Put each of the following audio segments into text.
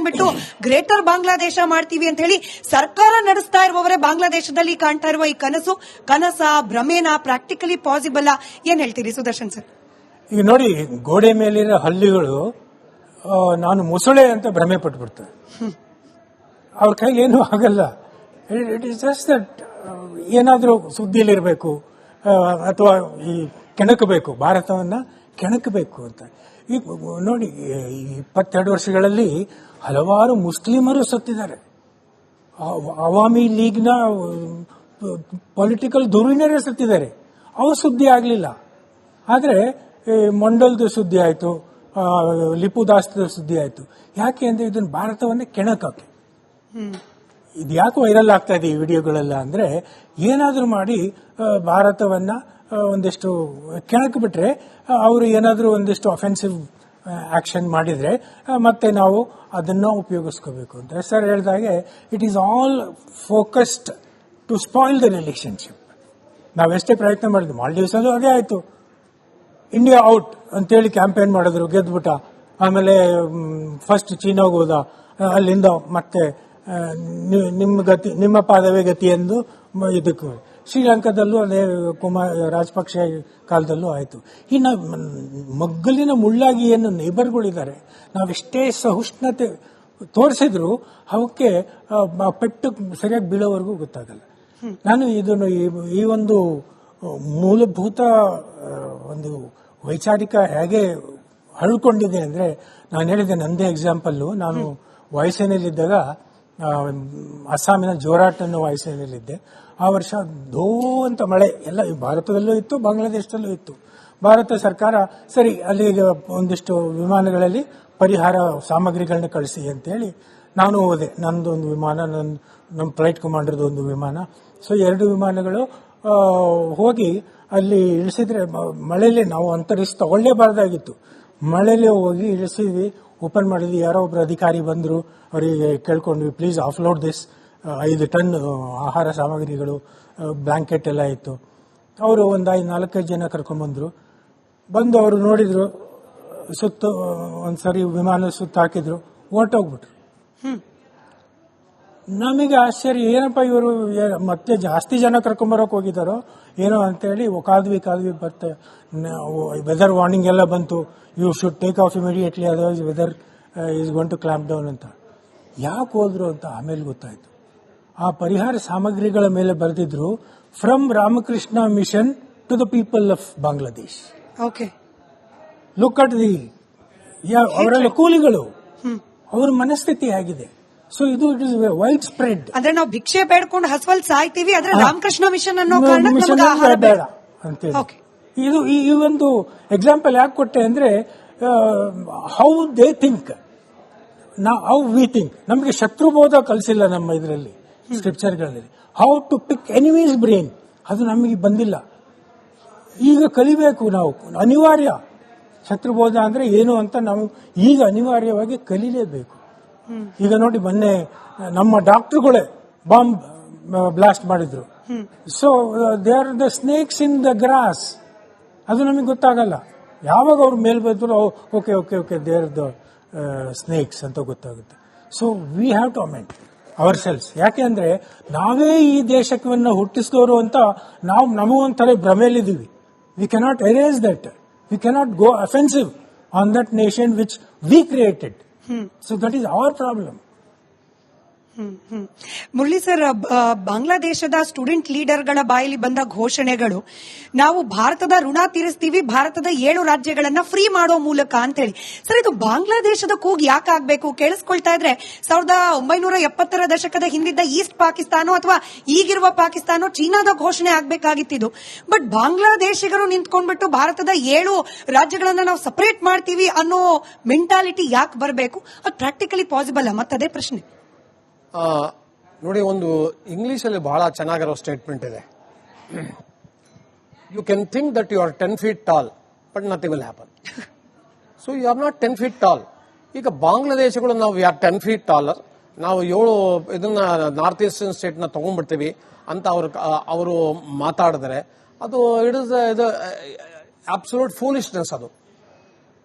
ನಿಂತ್ಕೊಂಡ್ಬಿಟ್ಟು greater Bangladesh ಮಾಡ್ತೀವಿ ಅಂತ ಹೇಳಿ ಸರ್ಕಾರ ನಡೆಸ್ತಾ ಇರುವವರೇ ಬಾಂಗ್ಲಾದೇಶದಲ್ಲಿ ಕಾಣ್ತಾ ಇರುವ ಈ ಕನಸ ಭ್ರಮೇನ ಪ್ರಾಕ್ಟಿಕಲಿ ಪಾಸಿಬಲ್ ಏನ್ ಹೇಳ್ತೀರಿ ಸುದರ್ಶನ್ ಸರ್? ಈಗ ನೋಡಿ, ಗೋಡೆ ಮೇಲಿರೋ ಹಲ್ಲಿಗಳು ನಾನು ಮೊಸಳೆ ಅಂತ ಭ್ರಮೆ ಪಟ್ಬಿಡ್ತೇವೆ. ಅವ್ರ ಕೈಲಿ ಏನೂ ಆಗಲ್ಲ. ಇಟ್ ಇಸ್ ಜಸ್ಟ್ ದಟ್ ಏನಾದರೂ ಸುದ್ದಿಲಿರಬೇಕು ಅಥವಾ ಈ ಕೆಣಕಬೇಕು, ಭಾರತವನ್ನ ಕೆಣಕಬೇಕು ಅಂತ. ಈಗ ನೋಡಿ, 22 ವರ್ಷಗಳಲ್ಲಿ ಹಲವಾರು ಮುಸ್ಲಿಮರು ಸತ್ತಿದ್ದಾರೆ. ಅವಾಮಿ ಲೀಗ್ನ ಪೊಲಿಟಿಕಲ್ ಧುರೀಣರೇ ಸತ್ತಿದ್ದಾರೆ. ಅವು ಸುದ್ದಿ ಆಗಲಿಲ್ಲ. ಆದರೆ ಮಂಡಲ್ದು ಸುದ್ದಿ ಆಯಿತು, ಲಿಪುದಾಸ್ದ ಸುದ್ದಿ ಆಯಿತು. ಯಾಕೆ ಅಂದರೆ ಇದನ್ನು ಭಾರತವನ್ನೇ ಕೆಣಕಕ್ಕೆ. ಇದು ಯಾಕೆ ವೈರಲ್ ಆಗ್ತಾ ಇದೆ ಈ ವಿಡಿಯೋಗಳೆಲ್ಲ ಅಂದರೆ, ಏನಾದರೂ ಮಾಡಿ ಭಾರತವನ್ನ ಒಂದಿಷ್ಟು ಕೆಣಕ್ ಬಿಟ್ರೆ, ಅವರು ಏನಾದರೂ ಒಂದಿಷ್ಟು ಅಫೆನ್ಸಿವ್ ಆಕ್ಷನ್ ಮಾಡಿದ್ರೆ ಮತ್ತೆ ನಾವು ಅದನ್ನು ಉಪಯೋಗಿಸ್ಕೋಬೇಕು ಅಂತ. ಸರ್ ಹೇಳಿದಾಗೆ it is all focused to spoil the relationship. ನಾವೆಷ್ಟೇ ಪ್ರಯತ್ನ ಮಾಡಿದ್ವಿ, ಮಾಲ್ಡೀವ್ಸಲ್ಲೂ ಅದೇ ಆಯಿತು. ಇಂಡಿಯಾ ಔಟ್ ಅಂತೇಳಿ ಕ್ಯಾಂಪೇನ್ ಮಾಡಿದ್ರು, ಗೆದ್ಬಿಟ್ಟ. ಆಮೇಲೆ ಫಸ್ಟ್ ಚೀನಾಗ ಹೋದ, ಅಲ್ಲಿಂದ ಮತ್ತೆ ನಿಮ್ಮ ಪಾದವೇ ಗತಿ ಎಂದು ಇದಕ್ಕೆ. ಶ್ರೀಲಂಕಾದಲ್ಲೂ ಅದೇ ರಾಜಪಕ್ಷ ಕಾಲದಲ್ಲೂ ಆಯಿತು. ಇನ್ನು ಮಗ್ಗಲಿನ ಮುಳ್ಳಾಗಿ ಏನು ನೇಬರ್ಗಳಿದ್ದಾರೆ, ನಾವೆಷ್ಟೇ ಸಹಿಷ್ಣುತೆ ತೋರಿಸಿದ್ರು ಅವಕ್ಕೆ ಪೆಟ್ಟು ಸರಿಯಾಗಿ ಬೀಳೋವರೆಗೂ ಗೊತ್ತಾಗಲ್ಲ. ನಾನು ಇದನ್ನು ಈ ಒಂದು ಮೂಲಭೂತ ಒಂದು ವೈಚಾರಿಕ ಹೇಗೆ ಹರಳ್ಕೊಂಡಿದೆ ಅಂದರೆ, ನಾನು ಹೇಳಿದ್ದೆ ನಂದೇ ಎಕ್ಸಾಂಪಲ್ಲು. ನಾನು ವಾಯುಸೇನೆಯಲ್ಲಿದ್ದಾಗ ಅಸ್ಸಾಮಿನ ಜೋರಾಟ್ ಅನ್ನೋ ವಾಯುಸೇನೆಯಲ್ಲಿದ್ದೆ. ಆ ವರ್ಷ ಧೋ ಅಂತ ಮಳೆ ಎಲ್ಲ ಭಾರತದಲ್ಲೂ ಇತ್ತು, ಬಾಂಗ್ಲಾದೇಶದಲ್ಲೂ ಇತ್ತು. ಭಾರತ ಸರ್ಕಾರ ಸರಿ ಅಲ್ಲಿಗೆ ಒಂದಿಷ್ಟು ವಿಮಾನಗಳಲ್ಲಿ ಪರಿಹಾರ ಸಾಮಗ್ರಿಗಳನ್ನ ಕಳಿಸಿ ಅಂತೇಳಿ ನಾನು ಹೋದೆ. ನಂದು ಒಂದು ವಿಮಾನ, ನಮ್ಮ ಫ್ಲೈಟ್ ಕಮಾಂಡರ್ದು ಒಂದು ವಿಮಾನ. ಸೊ 2 ವಿಮಾನಗಳು ಹೋಗಿ ಅಲ್ಲಿ ಇಳಿಸಿದ್ರೆ ಮಳೆಯಲ್ಲಿ ನಾವು ಅಂತ ರಿಸ್ಕ್ ತಗೊಳ್ಳೇಬಾರ್ದಾಗಿತ್ತು. ಮಳೆಯಲ್ಲಿ ಹೋಗಿ ಇಳಿಸಿದ್ವಿ, ಓಪನ್ ಮಾಡಿದ್ವಿ. ಯಾರೋ ಒಬ್ರು ಅಧಿಕಾರಿ ಬಂದರು, ಅವರಿಗೆ ಕೇಳ್ಕೊಂಡ್ವಿ, ಪ್ಲೀಸ್ ಆಫ್ಲೋಡ್ ದಿಸ್ 5 ಟನ್ ಆಹಾರ ಸಾಮಗ್ರಿಗಳು, ಬ್ಲಾಂಕೆಟ್ ಎಲ್ಲ ಇತ್ತು. ಅವರು ಒಂದು 4-5 ಜನ ಕರ್ಕೊಂಡ್ಬಂದ್ರು. ಬಂದು ಅವರು ನೋಡಿದ್ರು, ಸುತ್ತು ಒಂದ್ಸರಿ ವಿಮಾನ ಸುತ್ತ ಹಾಕಿದ್ರು, ಹೊರಟೋಗ್ಬಿಟ್ರು. ನಮಗೆ ಆಶ್ಚರ್ಯ, ಏನಪ್ಪ ಇವರು ಮತ್ತೆ ಜಾಸ್ತಿ ಜನ ಕರ್ಕೊಂಬರೋಕೆ ಹೋಗಿದ್ದಾರೋ ಏನೋ ಅಂತೇಳಿ ಕಾದ್ವಿ ಬರ್ತೆ. ವೆದರ್ ವಾರ್ನಿಂಗ್ ಎಲ್ಲ ಬಂತು, you should take off immediately, otherwise weather is going to clamp down ಅಂತ. ಯಾಕೆ ಹೋದ್ರು ಅಂತ ಆಮೇಲೆ ಗೊತ್ತಾಯ್ತು. ಆ ಪರಿಹಾರ ಸಾಮಗ್ರಿಗಳ ಮೇಲೆ ಬರೆದಿದ್ರು, from Ramakrishna Mission to the people of Bangladesh. Okay, look at the ಅವರೆಲ್ಲ ಕೂಲಿಗಳು, ಅವರ ಮನಸ್ಥಿತಿ ಆಗಿದೆ. ಸೊ ಇದು ಇಟ್ ಇಸ್ ವೈಡ್ ಸ್ಪ್ರೆಡ್. ಅಂದ್ರೆ ನಾವು ಭಿಕ್ಷೆ ಬೇಡ್ಕೊಂಡು ಹಸುವಲ್ ಸಾಯ್ತೀವಿ, ಆದ್ರೆ ರಾಮಕೃಷ್ಣ ಮಿಷನ್ ಅನ್ನೋ ಬೇಡ ಅಂತೇಳಿ. ಇದು ಈ ಒಂದು ಎಕ್ಸಾಂಪಲ್ ಯಾಕೆ ಕೊಟ್ಟೆ ಅಂದ್ರೆ, how they think, how we think. ನಮಗೆ ಶತ್ರುಬೋಧ ಕಲಿಸಿಲ್ಲ ನಮ್ಮ ಇದರಲ್ಲಿ, ಸ್ಕ್ರಿಪ್ಚರ್ಗಳಲ್ಲಿ. How to pick enemies brain, ಅದು ನಮಗೆ ಬಂದಿಲ್ಲ. ಈಗ ಕಲಿಬೇಕು ನಾವು, ಅನಿವಾರ್ಯ. ಶತ್ರುಬೋಧ ಅಂದ್ರೆ ಏನು ಅಂತ ನಾವು ಈಗ ಅನಿವಾರ್ಯವಾಗಿ ಕಲೀಲೇಬೇಕು. ಈಗ ನೋಡಿ, ಮೊನ್ನೆ ನಮ್ಮ ಡಾಕ್ಟರ್ಗಳೇ ಬಾಂಬ್ ಬ್ಲಾಸ್ಟ್ ಮಾಡಿದ್ರು. So they are the snakes in the grass. ಅದು ನಮಗೆ ಗೊತ್ತಾಗಲ್ಲ. ಯಾವಾಗ ಅವ್ರ ಮೇಲ್ ಬಂದ್ರು, okay okay okay they are the snakes ಅಂತ ಗೊತ್ತಾಗುತ್ತೆ. So we have to amend ourselves. ಯಾಕೆ ಅಂದ್ರೆ ನಾವೇ ಈ ದೇಶವನ್ನು ಹುಟ್ಟಿಸಿದವರು ಅಂತ ನಾವು ನಮಗೊಂಥರ ಭ್ರಮೆಯಲ್ಲಿದ್ದೀವಿ. We cannot erase that. We cannot go offensive on that nation which we created. So that is our problem. Murali sir, ಬಾಂಗ್ಲಾದೇಶದ ಸ್ಟೂಡೆಂಟ್ ಲೀಡರ್ಗಳ ಬಾಯಲ್ಲಿ ಬಂದ ಘೋಷಣೆಗಳು, ನಾವು ಭಾರತದ ಋಣ ತೀರಿಸ್ತೀವಿ, ಭಾರತದ 7 ರಾಜ್ಯಗಳನ್ನ ಫ್ರೀ ಮಾಡೋ ಮೂಲಕ ಅಂತ ಹೇಳಿ. ಸರ್, ಇದು ಬಾಂಗ್ಲಾದೇಶದ ಕೂಗು ಯಾಕೆ ಆಗ್ಬೇಕು? ಕೇಳಿಸ್ಕೊಳ್ತಾ ಇದ್ರೆ 1970ರ ದಶಕದ ಹಿಂದಿದ್ದ ಈಸ್ಟ್ ಪಾಕಿಸ್ತಾನ ಅಥವಾ ಈಗಿರುವ ಪಾಕಿಸ್ತಾನ, ಚೀನಾದ ಘೋಷಣೆ ಆಗ್ಬೇಕಾಗಿತ್ತು. ಬಟ್ ಬಾಂಗ್ಲಾದೇಶಿಗರು ನಿಂತ್ಕೊಂಡ್ಬಿಟ್ಟು ಭಾರತದ 7 ರಾಜ್ಯಗಳನ್ನ ನಾವು ಸಪರೇಟ್ ಮಾಡ್ತೀವಿ ಅನ್ನೋ ಮೆಂಟಾಲಿಟಿ ಯಾಕೆ ಬರಬೇಕು? ಅದು ಪ್ರಾಕ್ಟಿಕಲಿ ಪಾಸಿಬಲ್? ಮತ್ತದೇ ಪ್ರಶ್ನೆ. ನೋಡಿ, ಒಂದು ಇಂಗ್ಲಿಷ್ ಅಲ್ಲಿ ಬಹಳ ಚೆನ್ನಾಗಿರೋ ಸ್ಟೇಟ್ಮೆಂಟ್ ಇದೆ. You can think that you are 10 feet tall, but nothing will happen. So you are not 10 feet tall. ಈಗ ಬಾಂಗ್ಲಾದೇಶಗಳು ನಾವು ಆರ್ 10 feet taller, ನಾವು 7 ಇದನ್ನ ನಾರ್ತ್ ಈಸ್ಟರ್ನ್ ಸ್ಟೇಟ್ ನ ತಗೊಂಡ್ಬಿಡ್ತೀವಿ ಅಂತ ಅವರು ಮಾತಾಡಿದ್ರೆ ಅದು ಇಟ್ ಇಸ್ ಇದು ಅಬ್ಸಲ್ಯೂಟ್ ಫೂಲಿಶ್ನೆಸ್ ಅದು.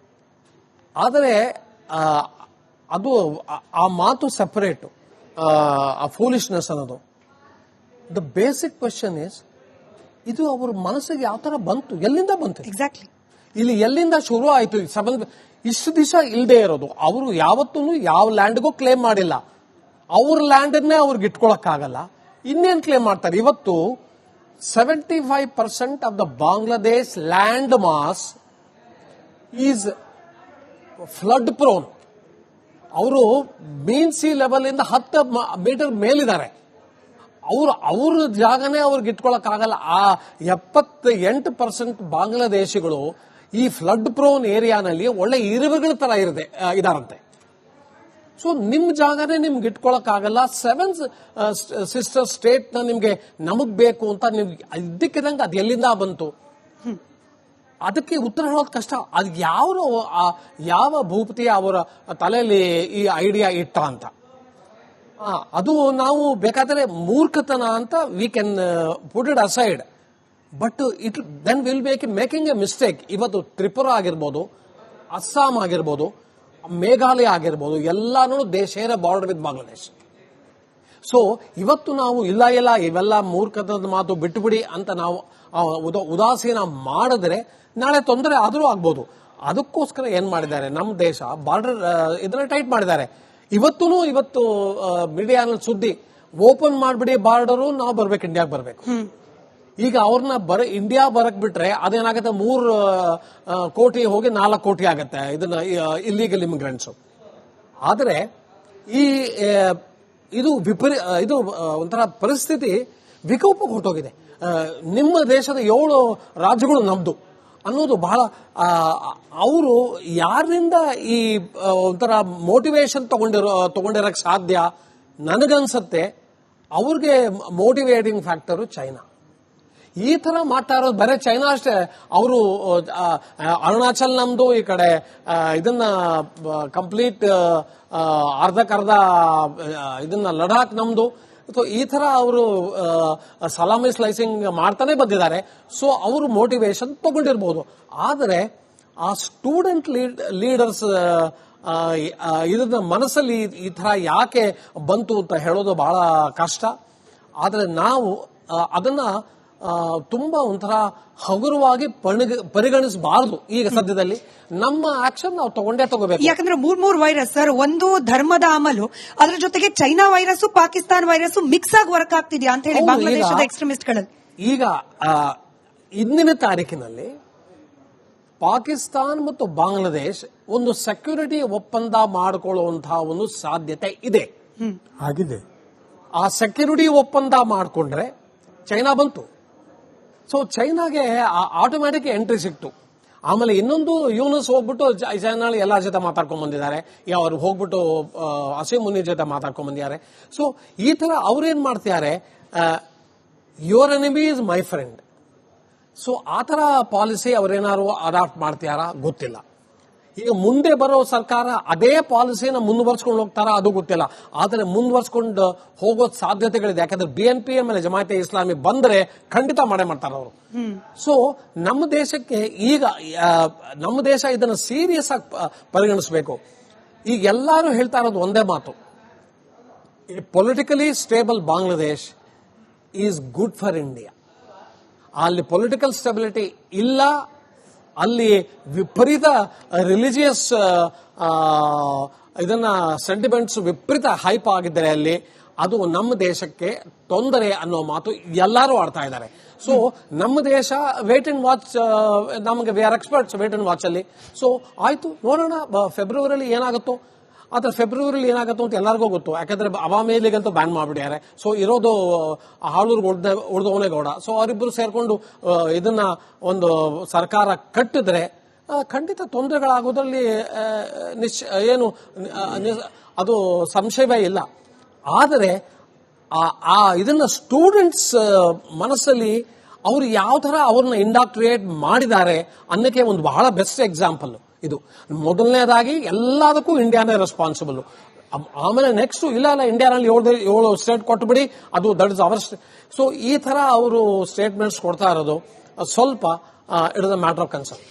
ಆದರೆ ಅದು ಆ ಮಾತು ಸೆಪರೇಟ್, ಆ ಫೂಲಿಶ್ನೆಸ್ ಅನ್ನೋದು. ದ ಬೇಸಿಕ್ ಕ್ವೆಶನ್ ಇಸ್, ಇದು ಅವ್ರ ಮನಸ್ಸಿಗೆ ಯಾವ ತರ ಬಂತು, ಎಲ್ಲಿಂದ ಬಂತು, ಎಕ್ಸಾಕ್ಟ್ಲಿ ಇಲ್ಲಿ ಎಲ್ಲಿಂದ ಶುರು ಆಯ್ತು ಈ ಸಂಬಂಧ. ಇಷ್ಟು ದಿವಸ ಇಲ್ಲದೆ ಇರೋದು, ಅವರು ಯಾವತ್ತೂ ಯಾವ ಲ್ಯಾಂಡ್ಗೂ ಕ್ಲೇಮ್ ಮಾಡಿಲ್ಲ. ಅವ್ರ ಲ್ಯಾಂಡನ್ನೇ ಅವ್ರಿಗೆ ಇಟ್ಕೊಳಕ್ಕಾಗಲ್ಲ, ಇನ್ನೇನ್ ಕ್ಲೇಮ್ ಮಾಡ್ತಾರೆ. ಇವತ್ತು 75% of the Bangladesh land mass is flood prone. ಅವರು ಮೀನ್ ಸಿ ಲೆವೆಲ್ ಇಂದ 10 ಮೀಟರ್ ಮೇಲಿದ್ದಾರೆ. ಅವ್ರ ಜಾಗನೇ ಅವ್ರಿಗೆ ಇಟ್ಕೊಳಕ್ಕಾಗಲ್ಲ. ಆ 78% ಬಾಂಗ್ಲಾದೇಶಿಗಳು ಈ ಫ್ಲಡ್ ಪ್ರೋನ್ ಏರಿಯಾನಲ್ಲಿ ಒಳ್ಳೆ ಇರುವೆಗಳ ತರ ಇದಾರಂತೆ. ಸೊ ನಿಮ್ ಜಾಗನೇ ನಿಮ್ಗೆ ಇಟ್ಕೊಳಕ್ಕಾಗಲ್ಲ. 7 ಸಿಸ್ಟರ್ ಸ್ಟೇಟ್ ನ ನಿಮ್ಗೆ ನಮಗ್ ಬೇಕು ಅಂತ ನಿಮ್ಗೆ ಇದ್ದಕ್ಕಿದಂಗೆ ಅದು ಎಲ್ಲಿಂದ ಬಂತು, ಅದಕ್ಕೆ ಉತ್ತರ ಹೇಳೋದು ಕಷ್ಟ. ಅದು ಯಾವ ಭೂಪತಿ ಅವರ ತಲೆಯಲ್ಲಿ ಈ ಐಡಿಯಾ ಇಟ್ಟ ಅಂತ, ಅದು ನಾವು ಬೇಕಾದರೆ ಮೂರ್ಖತನ ಅಂತ we can put it aside. But it then will making a mistake. ಇವತ್ತು ತ್ರಿಪುರಾ ಆಗಿರ್ಬೋದು, ಅಸ್ಸಾಂ ಆಗಿರ್ಬೋದು, ಮೇಘಾಲಯ ಆಗಿರ್ಬೋದು, ಎಲ್ಲಾನು share border with Bangladesh. So ಇವತ್ತು ನಾವು ಇಲ್ಲ ಇವೆಲ್ಲ ಮೂರ್ಖತನದ ಮಾತು ಬಿಟ್ಟುಬಿಡಿ ಅಂತ ನಾವು ಉದಾಸೀನ ಮಾಡಿದ್ರೆ ನಾಳೆ ತೊಂದರೆ ಆದರೂ ಆಗ್ಬೋದು. ಅದಕ್ಕೋಸ್ಕರ ಏನ್ ಮಾಡಿದ್ದಾರೆ, ನಮ್ಮ ದೇಶ ಬಾರ್ಡರ್ ಇದನ್ನ ಟೈಟ್ ಮಾಡಿದ್ದಾರೆ. ಇವತ್ತು ಮೀಡಿಯಾನಲ್ಲಿ ಸುದ್ದಿ, ಓಪನ್ ಮಾಡ್ಬಿಡಿ ಬಾರ್ಡರು, ನಾವು ಬರ್ಬೇಕು, ಇಂಡಿಯಾಗೆ ಬರ್ಬೇಕು. ಈಗ ಅವ್ರನ್ನ ಇಂಡಿಯಾ ಬರಕ್ ಬಿಟ್ರೆ ಅದೇನಾಗುತ್ತೆ, 3 ಕೋಟಿ ಹೋಗಿ 4 ಕೋಟಿ ಆಗುತ್ತೆ ಇದನ್ನ ಇಲ್ಲೀಗಲ್ ಇಮಿಗ್ರೆಂಟ್ಸ್. ಆದರೆ ಇದು ಒಂಥರ ಪರಿಸ್ಥಿತಿ ವಿಕೋಪಕ್ಕೆ ಹೊರಟೋಗಿದೆ. ನಿಮ್ಮ ದೇಶದ 7 ರಾಜ್ಯಗಳು ನಮ್ದು ಅನ್ನೋದು ಬಹಳ, ಅವರು ಯಾರಿಂದ ಈ ಒಂಥರ ಮೋಟಿವೇಶನ್ ತಗೊಂಡಿರಕ್ ಸಾಧ್ಯ ನನಗನ್ಸತ್ತೆ. ಅವ್ರಿಗೆ ಮೋಟಿವೇಟಿಂಗ್ ಫ್ಯಾಕ್ಟರ್ ಚೈನಾ. ಈ ತರ ಮಾಡ್ತಾ ಇರೋದು ಬರೀ ಚೈನಾ ಅಷ್ಟೇ. ಅವರು ಅರುಣಾಚಲ್ ನಮ್ದು, ಈ ಕಡೆ ಇದನ್ನ ಕಂಪ್ಲೀಟ್ ಅರ್ಧಕ್ಕರ್ಧ ಇದನ್ನ ಲಡಾಖ್ ನಮ್ದು. ಈ ತರ ಅವರು ಸಲಾಮಿ ಸ್ಲೈಸಿಂಗ್ ಮಾಡ್ತಾನೆ ಬಂದಿದ್ದಾರೆ. ಸೊ ಅವರು ಮೋಟಿವೇಶನ್ ತಗೊಂಡಿರ್ಬೋದು. ಆದರೆ ಆ ಸ್ಟೂಡೆಂಟ್ ಲೀಡರ್ಸ್ ಇದನ್ನ ಮನಸ್ಸಲ್ಲಿ ಈ ತರ ಯಾಕೆ ಬಂತು ಅಂತ ಹೇಳೋದು ಬಹಳ ಕಷ್ಟ. ಆದರೆ ನಾವು ಅದನ್ನ ತುಂಬಾ ಒಂಥರ ಹಗುರವಾಗಿ ಪರಿಗಣಿಸಬಾರದು. ಈಗ ಸದ್ಯದಲ್ಲಿ ನಮ್ಮ ಆಕ್ಷನ್ ನಾವು ತಗೋಬೇಕು. ಯಾಕಂದ್ರೆ 3 ವೈರಸ್ ಸರ್, ಒಂದು ಧರ್ಮದ ಅಮಲು, ಅದರ ಜೊತೆಗೆ China virus, Pakistan virus mix ಆಗಿ ವರ್ಕ್ ಆಗ್ತಿದ್ಯಾ ಅಂತ ಹೇಳಿ ಬಾಂಗ್ಲಾದೇಶದ ಎಕ್ಸ್ಟ್ರೀಮಿಸ್ಟ್ ಗಳಲ್ಲಿ. ಈಗ ಇಂದಿನ ತಾರೀಕಿನಲ್ಲಿ ಪಾಕಿಸ್ತಾನ ಮತ್ತು ಬಾಂಗ್ಲಾದೇಶ್ ಒಂದು ಸೆಕ್ಯೂರಿಟಿ ಒಪ್ಪಂದ ಮಾಡಿಕೊಳ್ಳುವಂತಹ ಒಂದು ಸಾಧ್ಯತೆ ಇದೆ, ಆಗಿದೆ. ಆ ಸೆಕ್ಯೂರಿಟಿ ಒಪ್ಪಂದ ಮಾಡಿಕೊಂಡ್ರೆ ಚೈನಾ ಬಂತು. ಸೊ ಚೈನಾಗೆ ಆಟೋಮ್ಯಾಟಿಕ್ ಎಂಟ್ರಿ ಸಿಕ್ತು. ಆಮೇಲೆ ಇನ್ನೊಂದು ಯೂನಸ್ ಹೋಗ್ಬಿಟ್ಟು ಚೈನಾ ಎಲ್ಲಾ ಜೊತೆ ಮಾತಾಡ್ಕೊಂಡ್ ಬಂದಿದ್ದಾರೆ. ಅವ್ರು ಹೋಗ್ಬಿಟ್ಟು ಅಸೀಮ್ ಮುನಿ ಜೊತೆ ಮಾತಾಡ್ಕೊಂಡ್ ಬಂದಿದ್ದಾರೆ. ಸೊ ಈ ತರ ಅವ್ರೇನ್ ಮಾಡ್ತಿದ್ದಾರೆ, your enemy is my friend. So ಆ ತರ ಪಾಲಿಸಿ ಅವರೇನಾದ್ರು ಅಡಾಪ್ಟ್ ಮಾಡ್ತಾರಾ ಗೊತ್ತಿಲ್ಲ. ಈಗ ಮುಂದೆ ಬರೋ ಸರ್ಕಾರ ಅದೇ ಪಾಲಿಸಿನ ಮುಂದುವರ್ಸ್ಕೊಂಡು ಹೋಗ್ತಾರ ಅದು ಗೊತ್ತಿಲ್ಲ. ಆದರೆ ಮುಂದುವರ್ಸ್ಕೊಂಡು ಹೋಗೋ ಸಾಧ್ಯತೆಗಳಿದೆ. ಯಾಕಂದ್ರೆ BNP ಮೇಲೆ ಜಮಾಯಿತೆ ಇಸ್ಲಾಮಿ ಬಂದ್ರೆ ಖಂಡಿತ ಮಾಡ್ತಾರೆ ಅವರು. ಸೊ ನಮ್ಮ ದೇಶಕ್ಕೆ ಈಗ ನಮ್ಮ ದೇಶ ಇದನ್ನು ಸೀರಿಯಸ್ ಆಗಿ ಪರಿಗಣಿಸಬೇಕು. ಈಗ ಎಲ್ಲರೂ ಹೇಳ್ತಾ ಇರೋದು ಒಂದೇ ಮಾತು, politically stable Bangladesh is good for India. ಅಲ್ಲಿ ಪೊಲಿಟಿಕಲ್ ಸ್ಟೆಬಿಲಿಟಿ ಇಲ್ಲ, ಅಲ್ಲಿ ವಿಪರೀತ ರಿಲಿಜಿಯಸ್ ಇದನ್ನ ಸೆಂಟಿಮೆಂಟ್ಸ್ ವಿಪರೀತ ಹೈಪ್ ಆಗಿದ್ದಾರೆ ಅಲ್ಲಿ, ಅದು ನಮ್ಮ ದೇಶಕ್ಕೆ ತೊಂದರೆ ಅನ್ನೋ ಮಾತು ಎಲ್ಲರೂ ಆಡ್ತಾ ಇದ್ದಾರೆ. ಸೊ ನಮ್ಮ ದೇಶ ವೇಟ್ ಅಂಡ್ ವಾಚ್, ನಮಗೆ we are experts wait and watch ಅಲ್ಲಿ. ಸೊ ಆಯ್ತು, ನೋಡೋಣ ಫೆಬ್ರವರಿಯಲ್ಲಿ ಏನಾಗುತ್ತೋ. ಆದ್ರೆ ಫೆಬ್ರವರಿಯಲ್ಲಿ ಏನಾಗುತ್ತೋ ಅಂತ ಎಲ್ಲರಿಗೂ ಗೊತ್ತು. ಯಾಕಂದ್ರೆ ಅವಾಮಿ ಲೀಗಂತೂ ಬ್ಯಾನ್ ಮಾಡ್ಬಿಡ್ಯಾರೆ. ಸೊ ಇರೋದು ಹಾಳೂರು ಉಳ್ದವನೇ ಗೌಡ. ಸೊ ಅವರಿಬ್ಬರು ಸೇರ್ಕೊಂಡು ಇದನ್ನ ಒಂದು ಸರ್ಕಾರ ಕಟ್ಟಿದ್ರೆ ಖಂಡಿತ ತೊಂದರೆಗಳಾಗೋದ್ರಲ್ಲಿ ಏನು ಅದು ಸಂಶಯವೇ ಇಲ್ಲ. ಆದರೆ ಇದನ್ನ ಸ್ಟೂಡೆಂಟ್ಸ್ ಮನಸ್ಸಲ್ಲಿ ಅವ್ರು ಯಾವ ತರ ಅವ್ರನ್ನ ಇಂಡಾಕ್ಟ್ರಿಯೇಟ್ ಮಾಡಿದ್ದಾರೆ ಅನ್ನಕ್ಕೆ ಒಂದು ಬಹಳ ಬೆಸ್ಟ್ ಎಕ್ಸಾಂಪಲ್ ಇದು. ಮೊದಲನೇದಾಗಿ ಎಲ್ಲದಕ್ಕೂ ಇಂಡಿಯಾನೇ ರೆಸ್ಪಾನ್ಸಿಬಲ್. ಆಮೇಲೆ ನೆಕ್ಸ್ಟ್ ಇಲ್ಲ ಇಂಡಿಯಾನಲ್ಲಿ 7 ಸ್ಟೇಟ್ ಕೊಟ್ಟು ಬಿಡಿ, ಅದು ದಟ್ ಇಸ್ ಅವರ್. ಸೊ ಈ ತರ ಅವರು ಸ್ಟೇಟ್ಮೆಂಟ್ಸ್ ಕೊಡ್ತಾ ಇರೋದು ಸ್ವಲ್ಪ it is a matter of concern.